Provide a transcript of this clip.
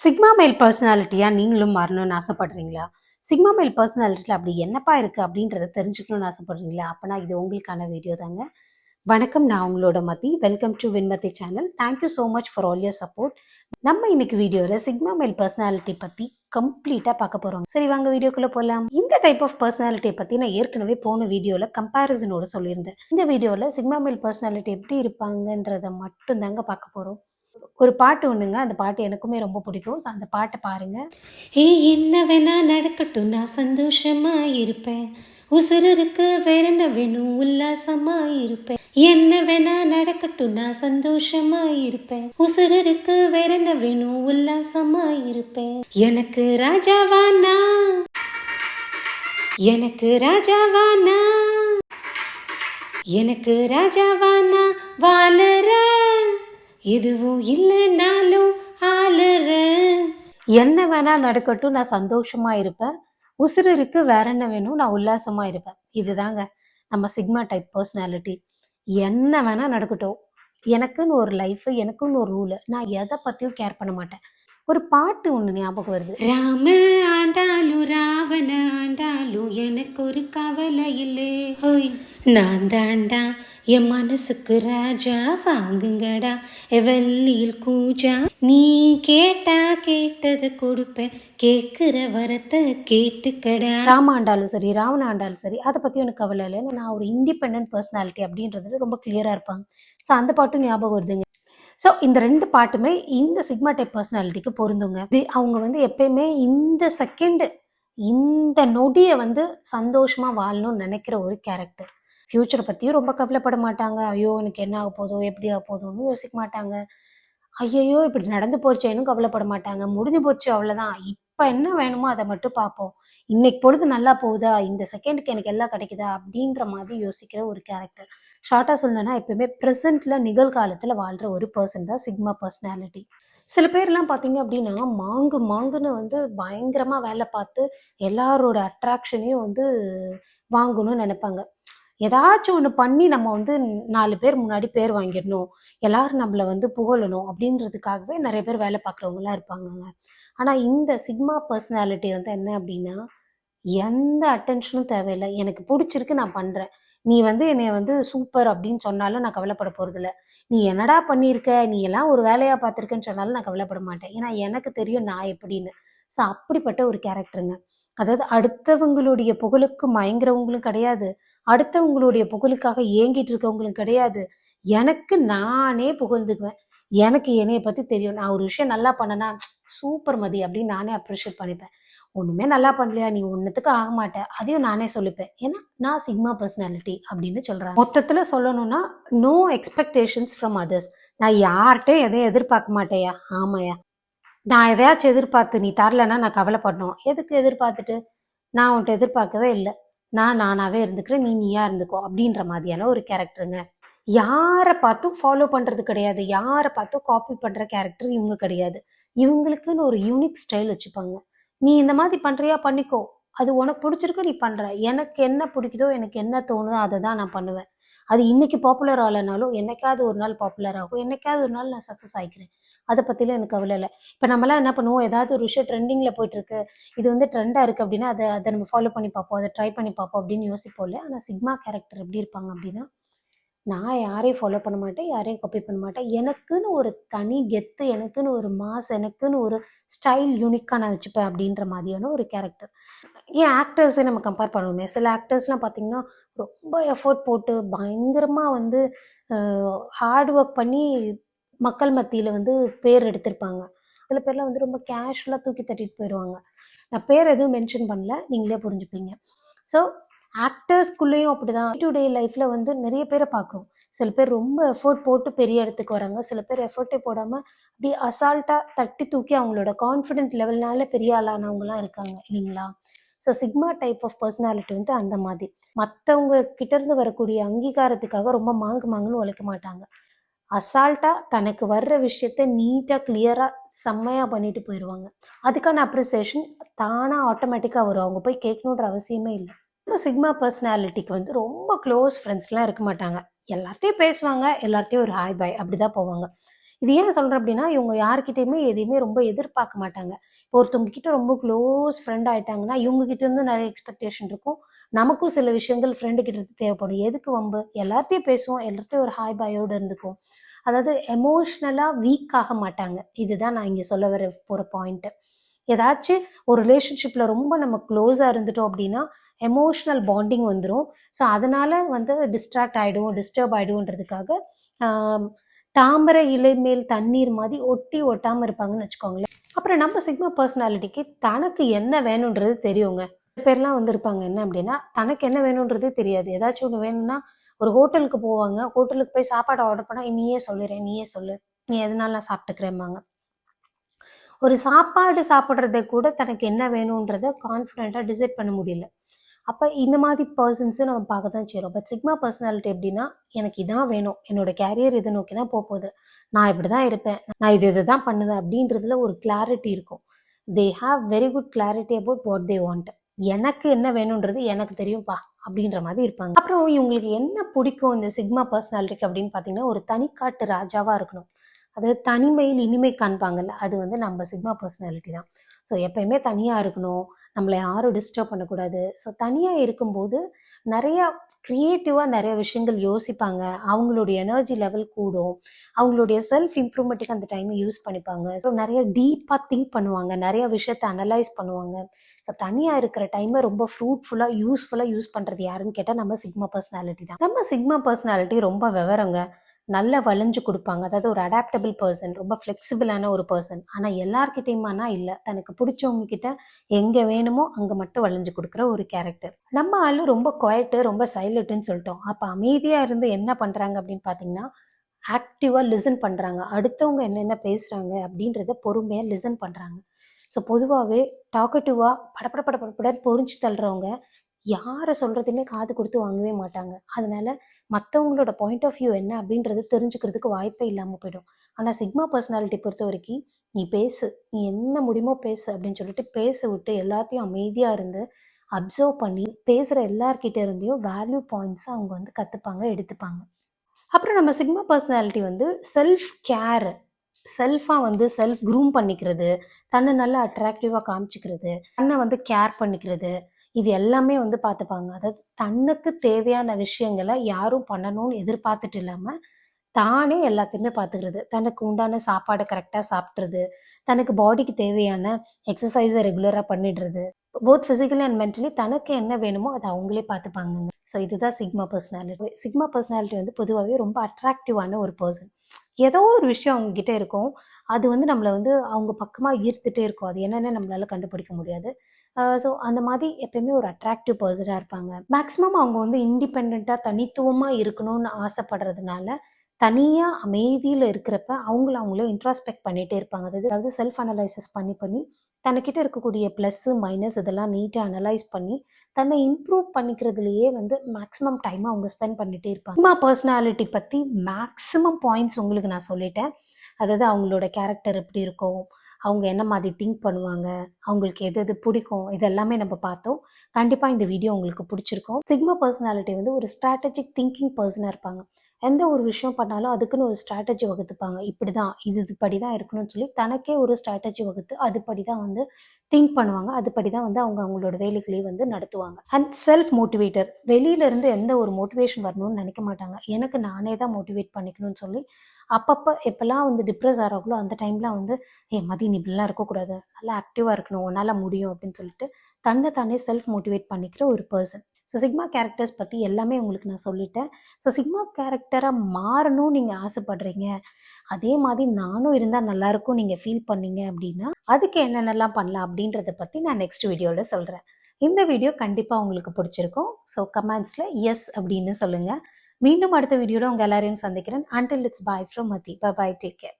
Sigma mail பர்சனாலிட்டியாக நீங்களும் மாறணும்னு ஆசைப்படுறீங்களா? Sigma mail பர்சனாலிட்டியில் அப்படி என்னப்பா இருக்குது அப்படின்றத தெரிஞ்சுக்கணும்னு ஆசைப்படுறீங்களா? அப்போனா இது உங்களுக்கான வீடியோ தாங்க. வணக்கம், நான் உங்களோட Mathi. Welcome to Vinmathi channel. Thank you so much for all your support. நம்ம இன்னைக்கு வீடியோவில் சிக்மா மெயில் பர்சனாலிட்டி பற்றி கம்ப்ளீட்டாக பார்க்க போகிறோம். சரி, வாங்க வீடியோக்குள்ளே போகலாம். இந்த டைப் ஆஃப் பர்சனாலிட்டியை பற்றி நான் ஏற்கனவே போன வீடியோவில் கம்பேரிசனோட சொல்லியிருந்தேன். இந்த வீடியோவில் சிக்மா மெயில் பர்சனாலிட்டி எப்படி இருப்பாங்கன்றதை மட்டும் தாங்க பார்க்க போகிறோம். ஒரு பாட்டு ஒண்ணுங்க, அந்த பாட்டு எனக்குமே ரொம்ப பிடிக்கும். அந்த பாட்டை பாருங்க. என்ன வேணா நடக்கட்டும், நான் சந்தோஷமா இருப்பேன். உசுருக்கு வேற என்ன வேணும், உல்லாசமா இருப்பேன். என்ன வேணா நடக்கட்டும், நான் சந்தோஷமா இருப்பேன். உசுருக்கு வேற என்ன வேணும், உல்லாசமா இருப்பேன். எனக்கு ராஜாவானா, எனக்கு ராஜாவானா, எனக்கு ராஜாவானா வாழற, எதுவும் இல்லைனாலும் ஆளுற. என்ன வேணா நடக்கட்டும், நான் சந்தோஷமா இருப்பேன். உசுறு இருக்கு, வேற என்ன வேணும், நான் உல்லாசமா இருப்பேன். இதுதாங்க நம்ம சிக்மா டைப் பர்சனாலிட்டி. என்ன வேணா நடக்கட்டும், எனக்குன்னு ஒரு லைஃப், எனக்குன்னு ஒரு ரூல், நான் எதை பத்தியும் கேர் பண்ண மாட்டேன். ஒரு பாட்டு ஒண்ணு ஞாபகம் வருது. ராம ஆண்டாலும் ராவண ஆண்டாலும் எனக்கு ஒரு கவலை இல்லை. ஹோய், நான் தாண்டா என் மனசுக்கு ராஜா, வாங்குங்கடா வெள்ளியில் கூஜா. நீ கேட்டா கேட்டதை கொடுப்பேன், கேட்குற வரத்தை கேட்டுக்கடா. ராம ஆண்டாலும் சரி, ராவண ஆண்டாலும் சரி, அதை பத்தி எனக்கு கவலை இல்லை. நான் ஒரு இண்டிபெண்டன்ட் பர்சனாலிட்டி அப்படின்றதுல ரொம்ப கிளியரா இருப்பாங்க. ஸோ அந்த பாட்டும் ஞாபகம் வருதுங்க. ஸோ இந்த ரெண்டு பாட்டுமே இந்த சிக்மா டைப் பர்சனாலிட்டிக்கு பொருந்துங்க. அவங்க வந்து எப்பயுமே இந்த செகண்ட், இந்த நொடியை வந்து சந்தோஷமா வாழணும்னு நினைக்கிற ஒரு கேரக்டர். ஃப்யூச்சரை பற்றியும் ரொம்ப கவலைப்பட மாட்டாங்க. ஐயோ எனக்கு என்ன ஆக போதோ, எப்படி ஆக போதோன்னு யோசிக்க மாட்டாங்க. ஐயையோ இப்படி நடந்து போச்சேன்னு கவலைப்பட மாட்டாங்க. முடிஞ்சு போச்சு, அவ்வளோதான். இப்போ என்ன வேணுமோ அதை மட்டும் பார்ப்போம். இன்னைக்கு பொழுது நல்லா போகுதா, இந்த செகண்டுக்கு எனக்கு எல்லாம் கிடைக்குதா அப்படின்ற மாதிரி யோசிக்கிற ஒரு கேரக்டர். ஷார்ட்டாக சொல்லணும்னா எப்பயுமே ப்ரெசென்ட்டில், நிகழ்காலத்தில் வாழ்கிற ஒரு பர்சன் தான் சிக்மா பர்சனாலிட்டி. சில பேர்லாம் பார்த்தீங்க அப்படின்னா மாங்குன்னு வந்து பயங்கரமாக வேலை பார்த்து எல்லாரோட அட்ராக்ஷனையும் வந்து வாங்கணும்னு நினைப்பாங்க. ஏதாச்சும் ஒன்று பண்ணி நம்ம வந்து 4 பேர் முன்னாடி பேர் வாங்கிடணும், எல்லாரும் நம்மளை வந்து புகழணும் அப்படின்றதுக்காகவே நிறைய பேர் வேலை பார்க்குறவங்களாம் இருப்பாங்கங்க. ஆனால் இந்த சிக்மா பர்சனாலிட்டி வந்து என்ன அப்படின்னா, எந்த அட்டென்ஷனும் தேவையில்லை. எனக்கு பிடிச்சிருக்கு, நான் பண்ணுறேன். நீ வந்து என்னை வந்து சூப்பர் அப்படின்னு சொன்னாலும் நான் கவலைப்பட போகிறதில்ல. நீ என்னடா பண்ணியிருக்க, நீ எல்லாம் ஒரு வேலையாக பார்த்துருக்கேன்னு சொன்னாலும் நான் கவலைப்பட மாட்டேன். ஏன்னா எனக்கு தெரியும் நான் எப்படின்னு. ஸோ அப்படிப்பட்ட ஒரு கேரக்டருங்க. அதாவது அடுத்தவங்களுடைய புகழுக்கு மயங்குறவங்களும் கிடையாது, அடுத்தவங்களுடைய புகழுக்காக ஏங்கிட்டு இருக்கவங்களும் கிடையாது. எனக்கு நானே புகழ்ந்துக்குவேன். எனக்கு என்னைய பற்றி தெரியும். நான் ஒரு விஷயம் நல்லா பண்ணனா, சூப்பர் மதி அப்படின்னு நானே அப்ரிஷியேட் பண்ணிப்பேன். ஒன்றுமே நல்லா பண்ணலையா, நீ ஒன்றுத்துக்கு ஆக மாட்டேன், அதையும் நானே சொல்லிப்பேன். ஏன்னா நான் சிக்மா பர்சனாலிட்டி அப்படின்னு சொல்கிறேன். மொத்தத்தில் சொல்லணும்னா, நோ எக்ஸ்பெக்டேஷன்ஸ் ஃப்ரம் அதர்ஸ். நான் யார்கிட்டையும் எதையும் எதிர்பார்க்க மாட்டேயா. ஆமாயா, நான் எதையாச்சும் எதிர்பார்த்து நீ தரலைன்னா நான் கவலைப்படணும். எதுக்கு எதிர்பார்த்துட்டு? நான் உன்ட்ட எதிர்பார்க்கவே இல்லை. நான் நானாகவே இருந்துக்கிறேன், நீ நீயா இருந்துக்கோ அப்படின்ற மாதிரியான ஒரு கேரக்டருங்க. யாரை பார்த்தும் ஃபாலோ பண்ணுறது கிடையாது, யாரை பார்த்தும் காப்பி பண்ணுற கேரக்டர் இவங்க கிடையாது. இவங்களுக்குன்னு ஒரு யூனிக் ஸ்டைல் வச்சுப்பாங்க. நீ இந்த மாதிரி பண்ணுறியா, பண்ணிக்கோ. அது உனக்கு பிடிச்சிருக்கு, நீ பண்ணுற. எனக்கு என்ன பிடிக்குதோ, எனக்கு என்ன தோணுதோ அதை தான் நான் பண்ணுவேன். அது இன்னைக்கு பாப்புலர் ஆகலைனாலும் என்னைக்காவது ஒரு நாள் பாப்புலர் ஆகும், என்னைக்காவது ஒரு நாள் நான் சக்ஸஸ் ஆகிக்கிறேன். அதை பற்றிலாம் எனக்கு கவலை இல்லை. இப்போ நம்மளாம் என்ன பண்ணுவோம், ஏதாவது ஒரு விஷயம் ட்ரெண்டிங்கில் போயிட்டுருக்கு, இது வந்து ட்ரெண்டாக இருக்குது அப்படின்னா அதை நம்ம ஃபாலோ பண்ணி பார்ப்போம், அதை ட்ரை பண்ணி பார்ப்போம் அப்படின்னு யோசிப்போம்ல. ஆனால் சிக்மா கேரக்டர் எப்படி இருப்பாங்க அப்படின்னா, நான் யாரையும் ஃபாலோ பண்ண மாட்டேன், யாரையும் காப்பி பண்ண மாட்டேன். எனக்குன்னு ஒரு தனி கெத்து, எனக்குன்னு ஒரு மாஸ், எனக்குன்னு ஒரு ஸ்டைல் யூனிக்காக நான் வச்சுப்பேன் அப்படின்ற மாதிரியான ஒரு கேரக்டர். ஏன் ஆக்டர்ஸே நம்ம கம்பேர் பண்ணுவோமே, சில ஆக்டர்ஸ்லாம் பார்த்திங்கன்னா ரொம்ப எஃபோர்ட் போட்டு பயங்கரமாக வந்து ஹார்ட் ஒர்க் பண்ணி மக்கள் மத்தியில் வந்து பேர் எடுத்திருப்பாங்க. சில பேர்லாம் வந்து ரொம்ப கேஷுவலாக தூக்கி தட்டிட்டு போயிடுவாங்க. நான் பேர் எதுவும் மென்ஷன் பண்ணல, நீங்களே புரிஞ்சுப்பீங்க. ஸோ ஆக்டர்ஸ்குள்ளேயும் அப்படி தான். டே டு டே லைஃப்பில் வந்து நிறைய பேரை பார்க்குறோம். சில பேர் ரொம்ப எஃபோர்ட் போட்டு பெரிய இடத்துக்கு வராங்க, சில பேர் எஃபோர்ட்டே போடாமல் அப்படியே அசால்ட்டாக தட்டி தூக்கி அவங்களோட கான்ஃபிடென்ட் லெவல்னால பெரிய ஆளானவங்களாம் இருக்காங்க இல்லைங்களா? So sigma type of personality வந்து அந்த மாதிரி. மற்றவங்க கிட்டேருந்து வரக்கூடிய அங்கீகாரத்துக்காக ரொம்ப மாங்குன்னு உழைக்க மாட்டாங்க. அசால்ட்டாக தனக்கு வர்ற விஷயத்த நீட்டாக கிளியராக செம்மையாக பண்ணிட்டு போயிடுவாங்க. அதுக்கான அப்ரிசியேஷன் தானாக ஆட்டோமேட்டிக்காக வரும், அவங்க போய் கேட்கணுன்ற அவசியமே இல்லை. நம்ம சிக்மா பர்சனாலிட்டிக்கு வந்து ரொம்ப க்ளோஸ் ஃப்ரெண்ட்ஸ்லாம் இருக்க மாட்டாங்க. எல்லார்ட்டையும் பேசுவாங்க, எல்லார்ட்டையும் ஒரு ஹாய் பாய் அப்படி தான் போவாங்க. இது ஏன் சொல்கிறேன் அப்படின்னா, இவங்க யார்கிட்டயுமே எதையுமே ரொம்ப எதிர்பார்க்க மாட்டாங்க. இப்போ ஒருத்தவங்க கிட்ட ரொம்ப க்ளோஸ் ஃப்ரெண்ட் ஆயிட்டாங்கன்னா, இவங்க கிட்ட இருந்து நிறைய எக்ஸ்பெக்டேஷன் இருக்கும். நமக்கும் சில விஷயங்கள் ஃப்ரெண்டு கிட்ட இருந்து தேவைப்படும். எதுக்கு வம்பு? எல்லார்ட்டையும் பேசுவோம், எல்லார்ட்டையும் ஒரு ஹாய் பாயோடு இருந்துக்கும். அதாவது எமோஷ்னலாக வீக் ஆக மாட்டாங்க. இதுதான் நான் இங்கே சொல்ல வர போகிற பாயிண்ட்டு. ஏதாச்சும் ஒரு ரிலேஷன்ஷிப்பில் ரொம்ப நம்ம க்ளோஸாக இருந்துட்டோம் அப்படின்னா எமோஷ்னல் பாண்டிங் வந்துடும். ஸோ அதனால் வந்து டிஸ்ட்ராக்ட் ஆகிடும், டிஸ்டர்ப் ஆகிடும்ன்றதுக்காக தாமரை இலை மேல் தண்ணீர் மாதிரி ஒட்டி ஒட்டாமல் இருப்பாங்கன்னு வச்சுக்கோங்களேன். அப்புறம் நம்ம சிக்மா பர்சனாலிட்டிக்கு தனக்கு என்ன வேணுன்றது தெரியுங்க. சில பேர்லாம் வந்து இருப்பாங்க என்ன அப்படின்னா, தனக்கு என்ன வேணுன்றதே தெரியாது. ஏதாச்சும் ஒன்று வேணும்னா ஒரு ஹோட்டலுக்கு போவாங்க. ஹோட்டலுக்கு போய் சாப்பாடு ஆர்டர் பண்ணால் நீயே சொல்லுறேன், நீயே சொல்லு, நீ எதனால நான் சாப்பிட்டுக்கிறேம்பாங்க. ஒரு சாப்பாடு சாப்பிட்றத கூட தனக்கு என்ன வேணுன்றத கான்ஃபிடென்ட்டாக டிசைட் பண்ண முடியல. அப்போ இந்த மாதிரி பர்சன்ஸும் நம்ம பார்க்க தான் செய்கிறோம். பட் சிக்மா பர்சனாலிட்டி எப்படின்னா, எனக்கு இதான் வேணும், என்னோட கேரியர் இதை நோக்கி தான் போகுது, நான் இப்படி தான் இருப்பேன், நான் இது தான் பண்ணுவேன் அப்படின்றதுல ஒரு கிளாரிட்டி இருக்கும். They have very good clarity about what they want. எனக்கு என்ன வேணுன்றது எனக்கு தெரியும்ப்பா அப்படின்ற மாதிரி இருப்பாங்க. அப்புறம் இவங்களுக்கு என்ன பிடிக்கும் இந்த சிக்மா பர்சனாலிட்டிக்கு அப்படின்னு பார்த்தீங்கன்னா, ஒரு தனிக்காட்டு ராஜாவாக இருக்கணும். அதாவது தனிமையில் இனிமை காண்பாங்கல்ல, அது வந்து நம்ம சிக்மா பர்சனாலிட்டி தான். ஸோ எப்பயுமே தனியாக இருக்கணும், நம்மளை யாரும் டிஸ்டர்ப் பண்ணக்கூடாது. ஸோ தனியாக இருக்கும்போது நிறையா க்ரியேட்டிவாக நிறைய விஷயங்கள் யோசிப்பாங்க. அவங்களுடைய எனர்ஜி லெவல் கூடும். அவங்களுடைய செல்ஃப் இம்ப்ரூவ்மெண்ட்டுக்கு அந்த டைமை யூஸ் பண்ணிப்பாங்க. ஸோ நிறைய டீப்பாக திங்க் பண்ணுவாங்க, நிறைய விஷயத்தை அனலைஸ் பண்ணுவாங்க. ஸோ தனியாக இருக்கிற டைமை ரொம்ப ஃப்ரூட்ஃபுல்லாக யூஸ்ஃபுல்லாக யூஸ் பண்ணுறது யாருன்னு கேட்டால் நம்ம சிக்மா பர்சனாலிட்டி தான். நம்ம சிக்மா பர்சனாலிட்டி ரொம்ப விவரங்க, நல்லா வளைஞ்சு கொடுப்பாங்க. அதாவது ஒரு அடாப்டபிள் பர்சன், ரொம்ப ஃப்ளெக்சிபிளான ஒரு பர்சன். ஆனால் எல்லார்கிட்டையுமானா இல்லை, தனக்கு பிடிச்சவங்க கிட்ட எங்கே வேணுமோ அங்கே மட்டும் வளைஞ்சு கொடுக்குற ஒரு கேரக்டர். நம்ம ஆளு ரொம்ப குவைட்டு, ரொம்ப சைலண்ட்டுன்னு சொல்லிட்டோம். அப்போ அமைதியாக இருந்து என்ன பண்ணுறாங்க அப்படின்னு பார்த்தீங்கன்னா, ஆக்டிவாக லிசன் பண்ணுறாங்க. அடுத்தவங்க என்னென்ன பேசுகிறாங்க அப்படின்றத பொறுமையாக லிசன் பண்ணுறாங்க. ஸோ பொதுவாகவே டாக்கட்டிவாக படப்படன்னு பொறிஞ்சு தள்ளுறவங்க யாரை சொல்கிறதையுமே காது கொடுத்து வாங்கவே மாட்டாங்க. அதனால மற்றவங்களோட பாயிண்ட் ஆஃப் வியூ என்ன அப்படின்றது தெரிஞ்சுக்கிறதுக்கு வாய்ப்பே இல்லாமல் போயிடும். ஆனால் சிக்மா பர்சனாலிட்டி பொறுத்த வரைக்கும் நீ பேசு, நீ என்ன முடியுமோ பேசு அப்படின்னு சொல்லிட்டு பேச விட்டு எல்லாத்தையும் அமைதியாக இருந்து அப்சர்வ் பண்ணி பேசுகிற எல்லார்கிட்ட இருந்தையும் வேல்யூ பாயிண்ட்ஸை அவங்க வந்து கற்றுப்பாங்க, எடுத்துப்பாங்க. அப்புறம் நம்ம சிக்மா பர்சனாலிட்டி வந்து செல்ஃப் கேர், செல்ஃபாக வந்து செல்ஃப் க்ரூம் பண்ணிக்கிறது, தன்னை நல்லா அட்ராக்டிவாக காமிச்சிக்கிறது, தன்னை வந்து கேர் பண்ணிக்கிறது, இது எல்லாமே வந்து பார்த்துப்பாங்க. அதாவது தன்னுக்கு தேவையான விஷயங்களை யாரும் பண்ணணும்னு எதிர்பார்த்துட்டு இல்லாமல் தானே எல்லாத்தையுமே பார்த்துக்கிறது. தனக்கு உண்டான சாப்பாடை கரெக்டாக சாப்பிட்றது, தனக்கு பாடிக்கு தேவையான எக்ஸசைஸை ரெகுலராக பண்ணிடுறது, போத் ஃபிசிக்கலி அண்ட் மென்டலி தனக்கு என்ன வேணுமோ அதை அவங்களே பார்த்துப்பாங்க. ஸோ இதுதான் சிக்மா பர்சனாலிட்டி. சிக்மா பர்சனாலிட்டி வந்து பொதுவாகவே ரொம்ப அட்ராக்டிவான ஒரு பர்சன். ஏதோ ஒரு விஷயம் அவங்கக்கிட்ட இருக்கும், அது வந்து நம்மளை வந்து அவங்க பக்கமாக ஈர்த்துட்டே இருக்கும். அது என்னென்னு நம்மளால் கண்டுபிடிக்க முடியாது. ஸோ அந்த மாதிரி எப்பயுமே ஒரு அட்ராக்டிவ் பர்சனாக இருப்பாங்க. மேக்ஸிமம் அவங்க வந்து இண்டிபெண்ட்டாக தனித்துவமாக இருக்கணும்னு ஆசைப்படுறதுனால தனியாக அமைதியில் இருக்கிறப்ப அவங்களே இன்ட்ராஸ்பெக்ட் பண்ணிகிட்டே இருப்பாங்க. அதாவது செல்ஃப் அனலைசிஸ் பண்ணி தன்னிக்கிட்ட இருக்கக்கூடிய ப்ளஸ்ஸு மைனஸ் இதெல்லாம் நீட்டாக அனலைஸ் பண்ணி தன்னை இம்ப்ரூவ் பண்ணிக்கிறதுலையே வந்து மேக்ஸிமம் டைமை அவங்க ஸ்பெண்ட் பண்ணிகிட்டே இருப்பாங்க. சிக்மா பர்சனாலிட்டி பற்றி மேக்ஸிமம் பாயிண்ட்ஸ் உங்களுக்கு நான் சொல்லிட்டேன். அதாவது அவங்களோட கேரக்டர் எப்படி இருக்கும், அவங்க என்ன மாதிரி திங்க் பண்ணுவாங்க, அவங்களுக்கு எது பிடிக்கும், இதெல்லாமே நம்ம பார்த்தோம். கண்டிப்பாக இந்த வீடியோ உங்களுக்கு பிடிச்சிருக்கும். சிக்மா பர்சனாலிட்டி வந்து ஒரு ஸ்ட்ராட்டஜிக் திங்கிங் பர்சனாக இருப்பாங்க. எந்த ஒரு விஷயம் பண்ணாலும் அதுக்குன்னு ஒரு ஸ்ட்ராட்டஜி வகுத்துப்பாங்க. இப்படி தான் இதுபடி தான் இருக்கணும்னு சொல்லி தனக்கே ஒரு ஸ்ட்ராட்டஜி வகுத்து அதுபடி தான் வந்து திங்க் பண்ணுவாங்க. அதுபடி தான் வந்து அவங்களோட வேலைகளையும் வந்து நடத்துவாங்க. அண்ட் செல்ஃப் மோட்டிவேட்டர், வெளியிலேருந்து எந்த ஒரு மோட்டிவேஷன் வரணும்னு நினைக்க மாட்டாங்க. எனக்கு நானே தான் மோட்டிவேட் பண்ணிக்கணும்னு சொல்லி அப்பப்போ எப்போல்லாம் வந்து டிப்ரெஸ் ஆகிறாங்களோ அந்த டைமில் வந்து மதி நீ இப்படிலாம் இருக்கக்கூடாது, நல்லா ஆக்டிவாக இருக்கணும், உன்னால் முடியும் அப்படின்னு சொல்லிட்டு தன்னை தானே செல்ஃப் மோட்டிவேட் பண்ணிக்கிற ஒரு பர்சன். ஸோ சிக்மா கேரக்டர்ஸ் பற்றி எல்லாமே உங்களுக்கு நான் சொல்லிட்டேன். ஸோ சிக்மா கேரக்டராக மாறணும்னு நீங்கள் ஆசைப்படுறீங்க, அதே மாதிரி நானும் இருந்தால் நல்லாயிருக்கும் நீங்கள் ஃபீல் பண்ணீங்க அப்படின்னா அதுக்கு என்னென்னலாம் பண்ணலாம் அப்படின்றத பற்றி நான் நெக்ஸ்ட் வீடியோவில் சொல்கிறேன். இந்த வீடியோ கண்டிப்பாக உங்களுக்கு பிடிச்சிருக்கும். ஸோ கமெண்ட்ஸில் எஸ் அப்படின்னு சொல்லுங்கள். மீண்டும் அடுத்த வீடியோவில் உங்கள் எல்லாரையும் சந்திக்கிறேன். Until it's bye from Mati. Bye bye. Take care.